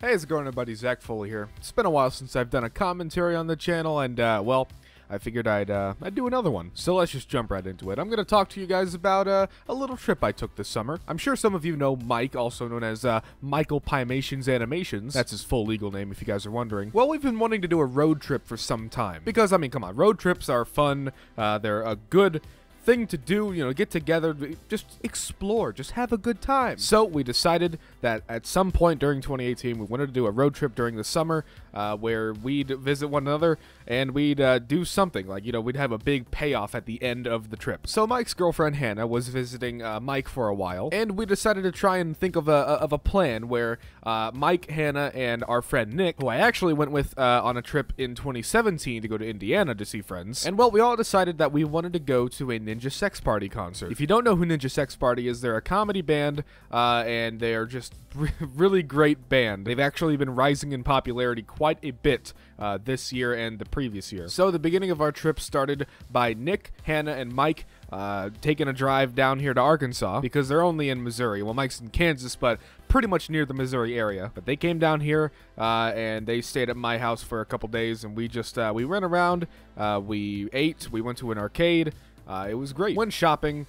Hey, how's it going, everybody? Zach Foley here. It's been a while since I've done a commentary on the channel, and, well, I figured I'd do another one. So let's just jump right into it. I'm going to talk to you guys about a little trip I took this summer. I'm sure some of you know Mike, also known as Michael Pymations Animations. That's his full legal name, if you guys are wondering. Well, we've been wanting to do a road trip for some time. Because, I mean, come on, road trips are fun. They're a good thing to do, you know, get together, just explore, just have a good time. So we decided that at some point during 2018, we wanted to do a road trip during the summer where we'd visit one another and we'd do something like, you know, we'd have a big payoff at the end of the trip. So Mike's girlfriend Hannah was visiting Mike for a while, and we decided to try and think of a plan where Mike, Hannah, and our friend Nick, who I actually went with on a trip in 2017 to go to Indiana to see friends, and well, we all decided that we wanted to go to a Ninja Sex Party concert. If you don't know who Ninja Sex Party is, they're a comedy band, and they're just really great band. They've actually been rising in popularity quite a bit this year and the previous year. So the beginning of our trip started by Nick, Hannah, and Mike taking a drive down here to Arkansas, because they're only in Missouri. Well, Mike's in Kansas, but pretty much near the Missouri area. But they came down here, and they stayed at my house for a couple days, and we just, we ran around, we ate, we went to an arcade. It was great. Went shopping,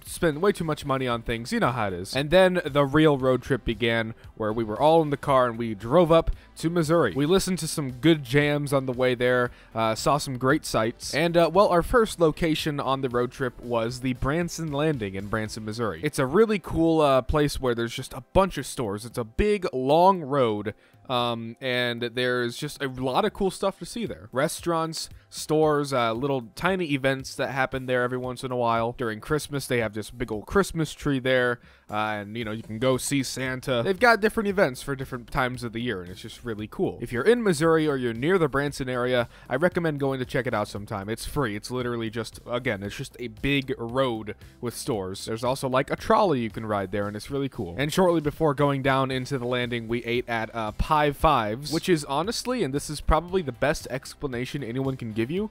spent way too much money on things, you know how it is. And then the real road trip began, where we were all in the car and we drove up to Missouri. We listened to some good jams on the way there, saw some great sights, and well, our first location on the road trip was the Branson Landing in Branson, Missouri. It's a really cool place where there's just a bunch of stores. It's a big, long road, and there's just a lot of cool stuff to see there. Restaurants, stores, little tiny events that happen there every once in a while. During Christmas, they have this big old Christmas tree there, and, you know, you can go see Santa. They've got different events for different times of the year, and it's just really cool. If you're in Missouri or you're near the Branson area, I recommend going to check it out sometime. It's free. It's literally just, again, it's just a big road with stores. There's also, like, a trolley you can ride there, and it's really cool. And shortly before going down into the landing, we ate at Pie Fives, which is honestly, and this is probably the best explanation anyone can give you,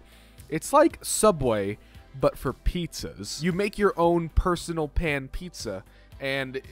it's like Subway, but for pizzas. You make your own personal pan pizza, and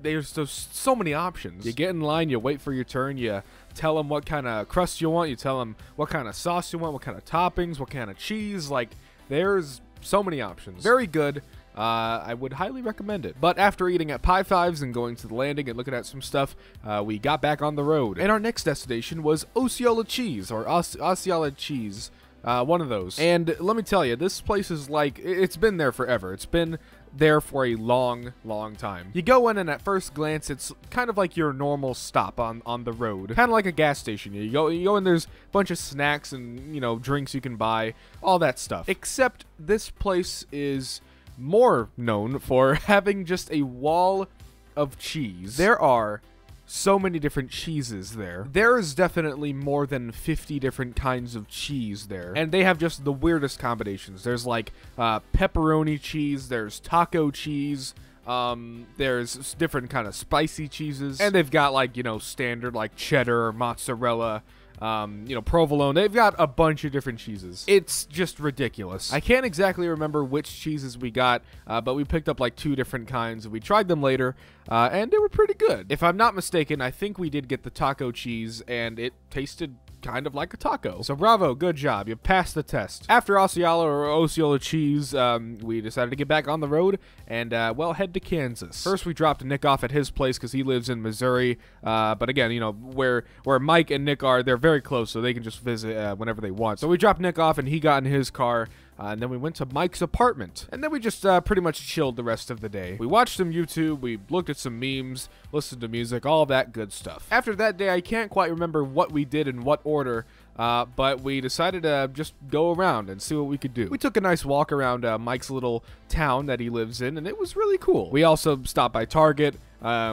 there's so many options. You get in line, you wait for your turn, you tell them what kind of crust you want, you tell them what kind of sauce you want, what kind of toppings, what kind of cheese. Like, there's so many options. Very good. I would highly recommend it. But after eating at Pie Fives and going to the landing and looking at some stuff, we got back on the road. And our next destination was Osceola Cheese, or Osceola Cheese, one of those. And let me tell you, this place is like, it's been there forever. It's been there for a long, long time. You go in, and at first glance, it's kind of like your normal stop on the road. Kind of like a gas station. You go in, there's a bunch of snacks and, you know, drinks you can buy, all that stuff. Except this place is more known for having just a wall of cheese. There are so many different cheeses there. There is definitely more than 50 different kinds of cheese there, and they have just the weirdest combinations. There's like pepperoni cheese, there's taco cheese, there's different kind of spicy cheeses, and they've got, like, you know, standard like cheddar, mozzarella, you know, provolone. They've got a bunch of different cheeses. It's just ridiculous. I can't exactly remember which cheeses we got, but we picked up like 2 different kinds, and we tried them later, and they were pretty good. If I'm not mistaken, I think we did get the taco cheese, and it tasted kind of like a taco. So bravo, good job. You passed the test. After Osceola Cheese, we decided to get back on the road and, well, head to Kansas. First, we dropped Nick off at his place because he lives in Missouri. But again, you know, where Mike and Nick are, they're very close, so they can just visit whenever they want. So we dropped Nick off, and he got in his car. And then we went to Mike's apartment. And then we just pretty much chilled the rest of the day. We watched some YouTube, we looked at some memes, listened to music, all that good stuff. After that day, I can't quite remember what we did in what order, but we decided to just go around and see what we could do. We took a nice walk around Mike's little town that he lives in, and it was really cool. We also stopped by Target.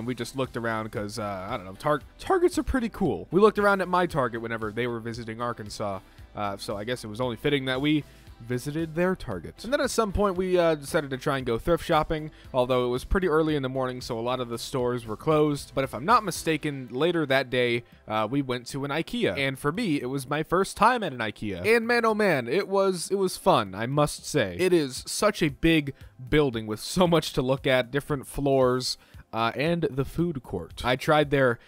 We just looked around because, I don't know, Targets are pretty cool. We looked around at my Target whenever they were visiting Arkansas, so I guess it was only fitting that we visited their Target. And then at some point we decided to try and go thrift shopping, although it was pretty early in the morning, so a lot of the stores were closed. But if I'm not mistaken, later that day we went to an IKEA, and for me it was my first time at an IKEA, and man, oh man, it was fun, I must say. It is such a big building with so much to look at, different floors, and the food court. I tried their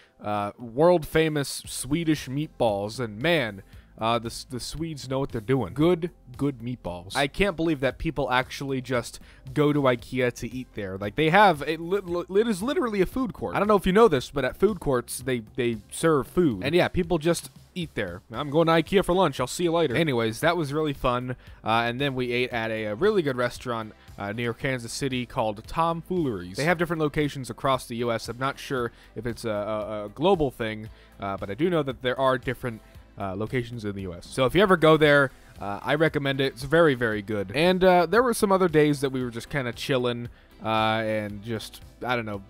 world-famous Swedish meatballs, and man, the Swedes know what they're doing. Good meatballs. I can't believe that people actually just go to IKEA to eat there. Like, they have, it is literally a food court. I don't know if you know this, but at food courts, they serve food. And yeah, people just eat there. I'm going to IKEA for lunch. I'll see you later. Anyways, that was really fun. And then we ate at a really good restaurant near Kansas City called Tomfooleries. They have different locations across the U.S. I'm not sure if it's a global thing, but I do know that there are different locations in the U.S. So if you ever go there, I recommend it. It's very, very good. And there were some other days that we were just kind of chilling and just, I don't know,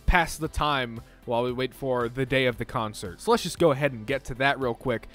pass the time while we wait for the day of the concert. So let's just go ahead and get to that real quick.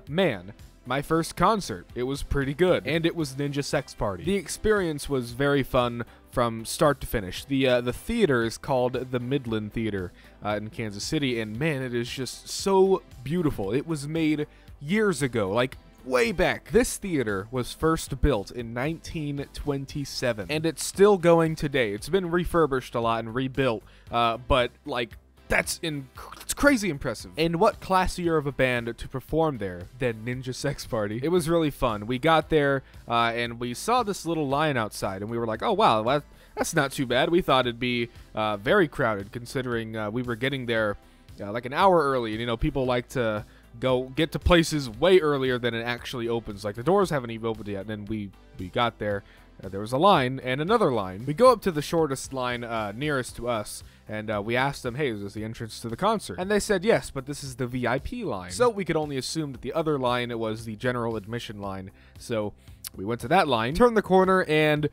Man, my first concert. It was pretty good. And it was Ninja Sex Party. The experience was very fun from start to finish. The theater is called the Midland Theater in Kansas City, and man, it is just so beautiful. It was made years ago, like way back. This theater was first built in 1927, and it's still going today. It's been refurbished a lot and rebuilt, but like, it's crazy impressive. And what classier of a band to perform there than Ninja Sex Party? It was really fun. We got there and we saw this little line outside, and we were like, oh wow, that's not too bad. We thought it'd be very crowded, considering we were getting there like an hour early. And you know, people like to get to places way earlier than it actually opens. Like, the doors haven't even opened yet, and then we got there. There was a line and another line. We go up to the shortest line nearest to us, and we asked them, hey, is this the entrance to the concert? And they said yes, but this is the VIP line. So we could only assume that the other line was the general admission line. So we went to that line, turned the corner, and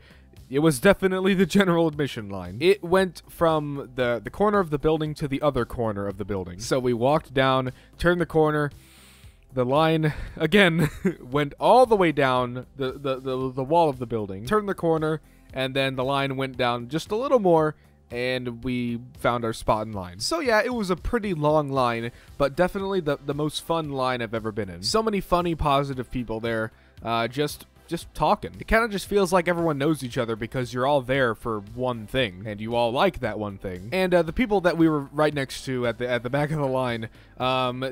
it was definitely the general admission line. It went from the corner of the building to the other corner of the building. So we walked down, turned the corner. The line, again, went all the way down the wall of the building, turned the corner, and then the line went down just a little more, and we found our spot in line. So yeah, it was a pretty long line, but definitely the most fun line I've ever been in. So many funny, positive people there, just talking. It kind of just feels like everyone knows each other because you're all there for one thing, and you all like that one thing. And the people that we were right next to at the back of the line,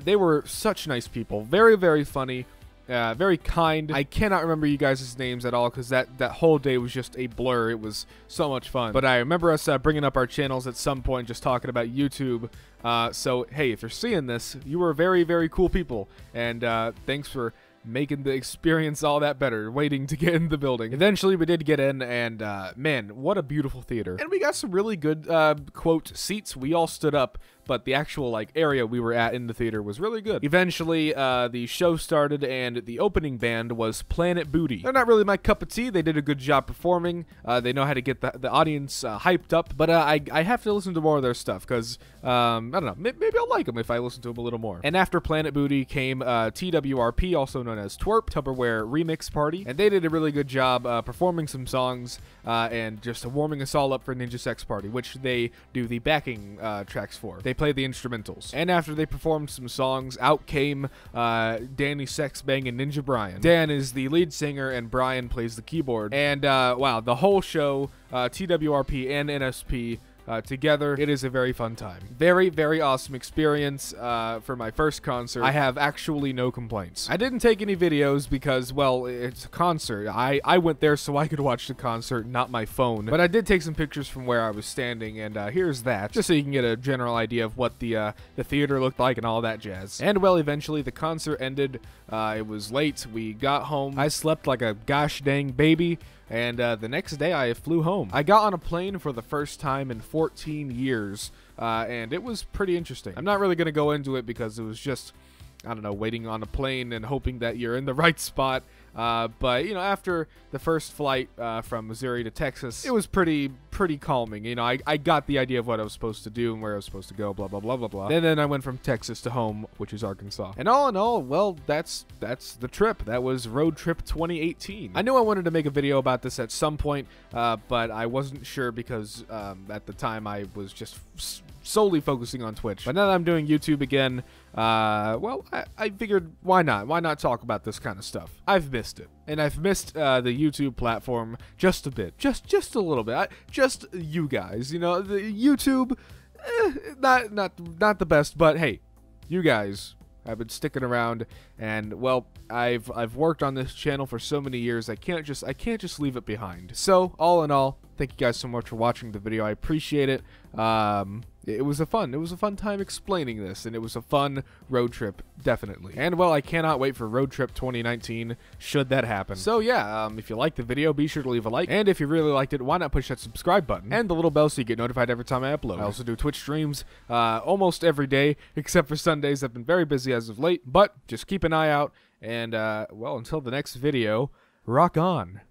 they were such nice people. Very, very funny. Very kind. I cannot remember you guys' names at all because that whole day was just a blur. It was so much fun. But I remember us bringing up our channels at some point, just talking about YouTube. So, hey, if you're seeing this, you were very, very cool people. And thanks for making the experience all that better, waiting to get in the building. Eventually, we did get in, and man, what a beautiful theater. And we got some really good, quote, seats. We all stood up, but the actual, like, area we were at in the theater was really good. Eventually, the show started, and the opening band was Planet Booty. They're not really my cup of tea. They did a good job performing. They know how to get the audience hyped up, but I have to listen to more of their stuff, because, I don't know, maybe I'll like them if I listen to them a little more. And after Planet Booty came TWRP, also known as Twerp, Tupperware Remix Party, and they did a really good job performing some songs and just warming us all up for Ninja Sex Party, which they do the backing tracks for. They play the instrumentals. And after they performed some songs, out came Danny Sexbang and Ninja Brian. Dan is the lead singer, and Brian plays the keyboard. And wow, the whole show, TWRP and NSP, together, it is a very fun time. Very, very awesome experience for my first concert. I have actually no complaints. I didn't take any videos because, well, it's a concert. I went there so I could watch the concert, not my phone. But I did take some pictures from where I was standing, and here's that, just so you can get a general idea of what the theater looked like and all that jazz. And, well, eventually the concert ended. It was late. We got home. I slept like a gosh dang baby. And the next day, I flew home. I got on a plane for the first time in 14 years, and it was pretty interesting. I'm not really going to go into it because it was just, I don't know, waiting on a plane and hoping that you're in the right spot. But, you know, after the first flight from Missouri to Texas, it was pretty calming. You know, I got the idea of what I was supposed to do and where I was supposed to go, blah, blah, blah, blah, blah. And then I went from Texas to home, which is Arkansas. And all in all, well, that's the trip. That was Road Trip 2018. I knew I wanted to make a video about this at some point, but I wasn't sure because at the time I was just solely focusing on Twitch. But now that I'm doing YouTube again, well, I figured, why not? Why not talk about this kind of stuff? I've missed it. And I've missed the YouTube platform just a bit. Just a little bit. Just you guys. You know, the YouTube, not the best, but hey, you guys have been sticking around, and well, I've worked on this channel for so many years. I can't just leave it behind. So all in all, thank you guys so much for watching the video. I appreciate it. It was a fun time explaining this, and it was a fun road trip, definitely. And well, I cannot wait for Road Trip 2019, should that happen. So yeah, if you liked the video, be sure to leave a like, and if you really liked it, why not push that subscribe button and the little bell so you get notified every time I upload. I also do Twitch streams almost every day, except for Sundays. I've been very busy as of late, but just keep an eye out, and well, until the next video, rock on.